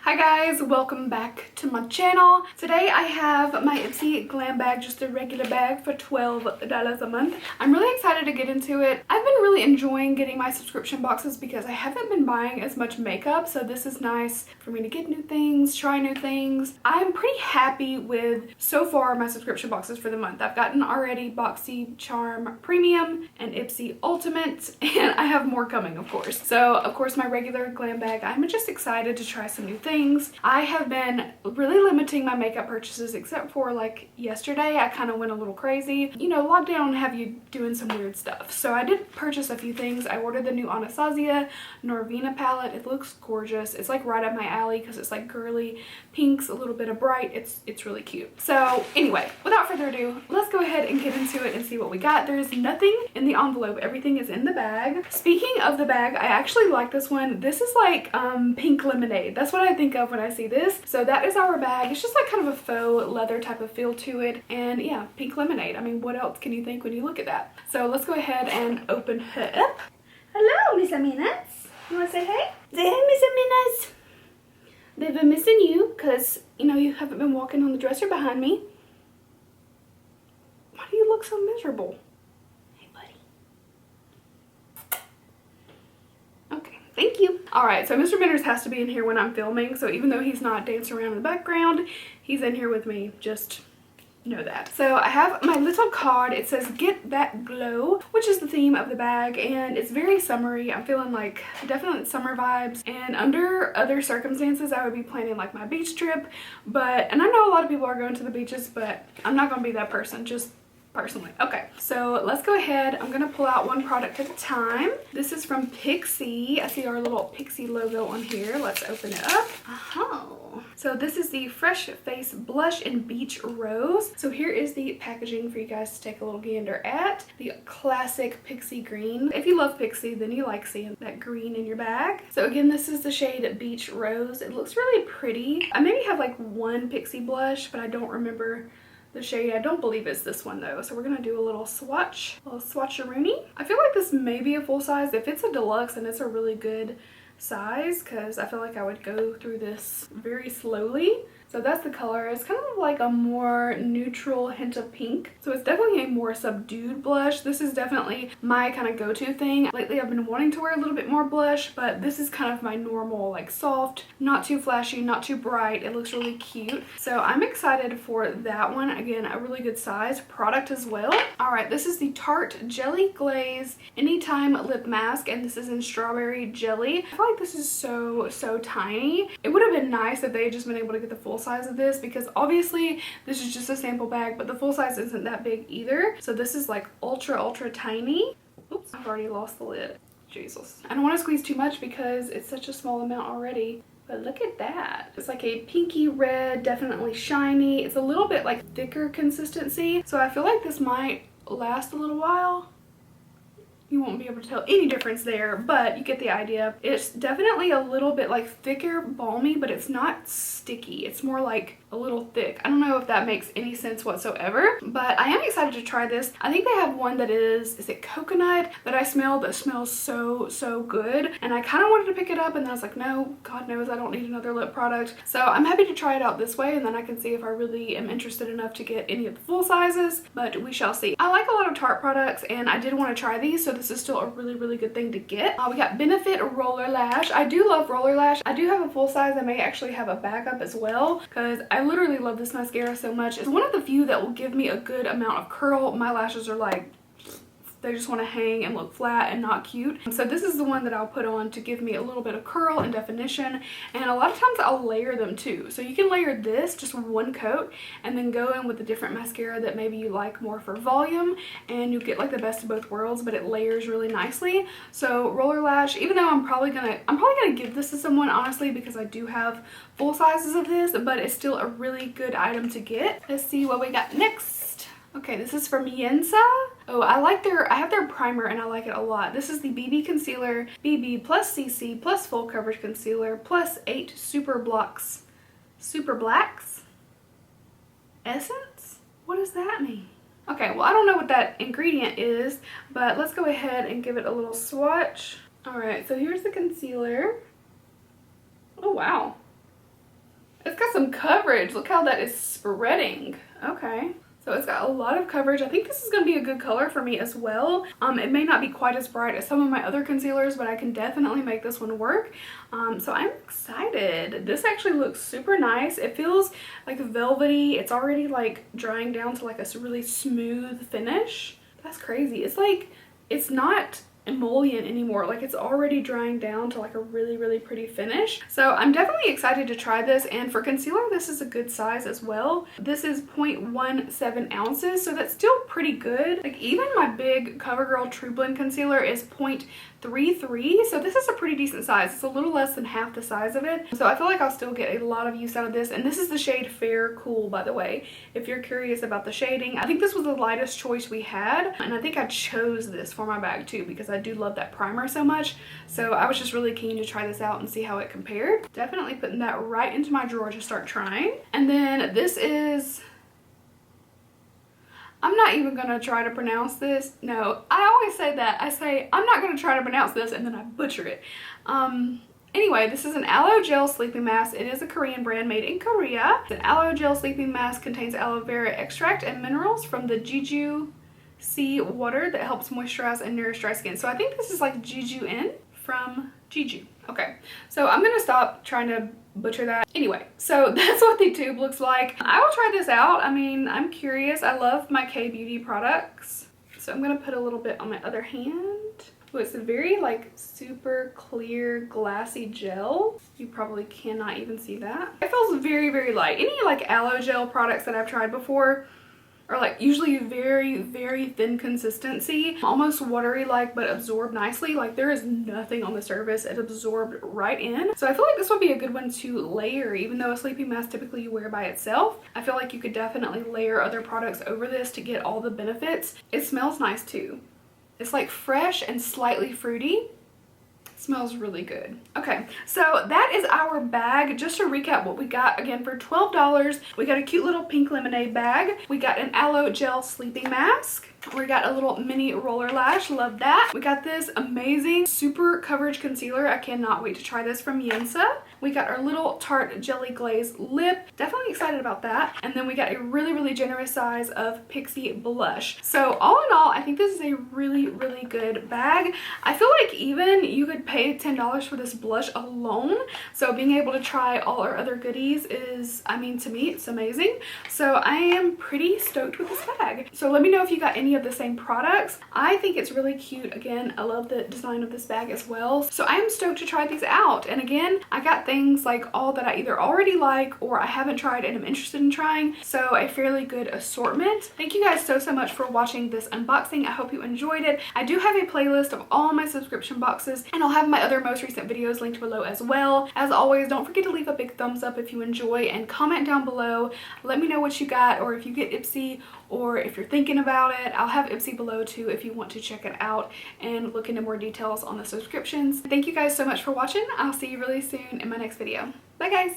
Hi guys, welcome back to my channel. Today I have my Ipsy Glam bag, just a regular bag for $12 a month. I'm really excited to get into it. I've been really enjoying getting my subscription boxes because I haven't been buying as much makeup, so this is nice for me to get new things, try new things. I'm pretty happy with, so far, my subscription boxes for the month. I've gotten already Boxy Charm Premium and Ipsy Ultimate, and I have more coming, of course. So, of course, my regular Glam bag, I'm just excited to try some new things. I have been really limiting my makeup purchases, except for like yesterday I kind of went a little crazy. You know, lockdown have you doing some weird stuff. So I did purchase a few things. I ordered the new Anastasia Norvina palette. It looks gorgeous. It's like right up my alley because it's like girly pinks, a little bit of bright. It's really cute. So anyway, without further ado, let's go ahead and get into it and see what we got. There is nothing in the envelope. Everything is in the bag. Speaking of the bag, I actually like this one. This is like pink lemonade. That's what I think of when I see this. So that is our bag. It's just like kind of a faux leather type of feel to it, and yeah, pink lemonade. I mean, what else can you think when you look at that? So let's go ahead and open her up. Hello, Miss Aminas. You want to say hey? Say hey, Miss Aminas. They've been missing you because, you know, you haven't been walking on the dresser behind me. Why do you look so miserable? Thank you. Alright, so Mr. Manners has to be in here when I'm filming, so even though he's not dancing around in the background, he's in here with me. Just know that. So I have my little card. It says "Get That Glow," which is the theme of the bag, and it's very summery. I'm feeling like definite summer vibes, and under other circumstances I would be planning like my beach trip, and I know a lot of people are going to the beaches, but I'm not going to be that person, just personally. Okay, so let's go ahead. I'm gonna pull out one product at a time. This is from Pixi. I see our little Pixi logo on here. Let's open it up. Oh, so this is the Fresh Face Blush in Beach Rose. So here is the packaging for you guys to take a little gander at. The classic Pixi green. If you love Pixi, then you like seeing that green in your bag. So again, this is the shade Beach Rose. It looks really pretty. I maybe have like one Pixi blush, but I don't remember the shade. I don't believe it's this one though. So we're gonna do a little swatcheroonie. I feel like this may be a full size. If it's a deluxe, then it's a really good size because I feel like I would go through this very slowly. So that's the color. It's kind of like a more neutral hint of pink. So it's definitely a more subdued blush. This is definitely my kind of go-to thing. Lately I've been wanting to wear a little bit more blush, but this is kind of my normal, like soft, not too flashy, not too bright. It looks really cute. So I'm excited for that one. Again, a really good size product as well. All right, this is the Tarte Jelly Glaze Anytime Lip Mask, and this is in strawberry jelly. I feel like this is so tiny. It would have been nice if they had just been able to get the full size of this, because obviously this is just a sample bag, but the full size isn't that big either. So this is like ultra tiny. Oops, I've already lost the lid. Jesus. I don't want to squeeze too much because it's such a small amount already. But look at that. It's like a pinky red, definitely shiny. It's a little bit like thicker consistency. So I feel like this might last a little while. You won't be able to tell any difference there, but you get the idea. It's definitely a little bit like thicker, balmy, but it's not sticky. It's more like a little thick. I don't know if that makes any sense whatsoever, but I am excited to try this. I think they have one that is it coconut, that I smelled that smells so good, and I kind of wanted to pick it up, and then I was like, no, God knows I don't need another lip product. So I'm happy to try it out this way, and then I can see if I really am interested enough to get any of the full sizes, but we shall see. I like a lot of Tarte products, and I did want to try these, so this is still a really good thing to get. We got Benefit Roller Lash. I do love Roller Lash. I do have a full size. I may actually have a backup as well because I literally love this mascara so much. It's one of the few that will give me a good amount of curl. My lashes are like, they just want to hang and look flat and not cute. So this is the one that I'll put on to give me a little bit of curl and definition, and a lot of times I'll layer them too. So you can layer this, just one coat, and then go in with a different mascara that maybe you like more for volume, and you get like the best of both worlds, but it layers really nicely. So Roller Lash, even though I'm probably gonna give this to someone, honestly, because I do have full sizes of this, but it's still a really good item to get. Let's see what we got next. Okay, this is from Yensa. Oh, I have their primer and I like it a lot. This is the BB Concealer, BB plus CC plus Full Coverage Concealer plus 8 Super Blacks Essence? What does that mean? Okay, well, I don't know what that ingredient is, but let's go ahead and give it a little swatch. All right, so here's the concealer. Oh, wow. some coverage. Look how that is spreading. Okay. So it's got a lot of coverage. I think this is going to be a good color for me as well. It may not be quite as bright as some of my other concealers, but I can definitely make this one work. So I'm excited. This actually looks super nice. It feels like velvety. It's already like drying down to like a really smooth finish. That's crazy. It's like, it's not emollient anymore. Like it's already drying down to like a really pretty finish. So I'm definitely excited to try this, and for concealer this is a good size as well. This is 0.17 ounces, so that's still pretty good. Like even my big CoverGirl Trublend concealer is 0.33, so this is a pretty decent size. It's a little less than half the size of it, so I feel like I'll still get a lot of use out of this. And this is the shade Fair Cool, by the way, if you're curious about the shading. I think this was the lightest choice we had, and I think I chose this for my bag too because I do love that primer so much. So I was just really keen to try this out and see how it compared. Definitely putting that right into my drawer to start trying. And then this is, I'm not even gonna try to pronounce this. No, I always say that. I say, I'm not gonna try to pronounce this, and then I butcher it. Anyway, this is an aloe gel sleeping mask. It is a Korean brand made in Korea. An aloe gel sleeping mask contains aloe vera extract and minerals from the Jeju sea water that helps moisturize and nourish dry skin. So I think this is like Jeju-in from Jeju. Okay, so I'm gonna stop trying to butcher that. Anyway, so that's what the tube looks like. I will try this out. I mean, I'm curious. I love my K-Beauty products. So I'm gonna put a little bit on my other hand. Oh, it's a very like super clear glassy gel. You probably cannot even see that. It feels very light. Any like aloe gel products that I've tried before are like usually very thin consistency, almost watery like, but absorb nicely. Like there is nothing on the surface. It absorbed right in. So I feel like this would be a good one to layer. Even though a sleeping mask typically you wear by itself, I feel like you could definitely layer other products over this to get all the benefits. It smells nice too. It's like fresh and slightly fruity. Smells really good. Okay, so that is our bag. Just to recap what we got, again, for $12, we got a cute little pink lemonade bag. We got an aloe gel sleeping mask. We got a little mini roller lash. Love that. We got this amazing super coverage concealer. I cannot wait to try this from Yensa. We got our little Tarte Jelly Glaze lip. Definitely excited about that. And then we got a really generous size of Pixie blush. So all in all, I think this is a really good bag. I feel like even you could pay $10 for this blush alone. So being able to try all our other goodies is, I mean, to me, it's amazing. So I am pretty stoked with this bag. So let me know if you got any of the same products. I think it's really cute. Again, I love the design of this bag as well. So I am stoked to try these out. And again, I got things like all that I either already like or I haven't tried and I'm interested in trying. So a fairly good assortment. Thank you guys so much for watching this unboxing. I hope you enjoyed it. I do have a playlist of all my subscription boxes, and I'll have my other most recent videos linked below as well. As always, don't forget to leave a big thumbs up if you enjoy and comment down below. Let me know what you got, or if you get Ipsy, or if you're thinking about it. I'll have Ipsy below too if you want to check it out and look into more details on the subscriptions. Thank you guys so much for watching. I'll see you really soon in my next video. Bye guys!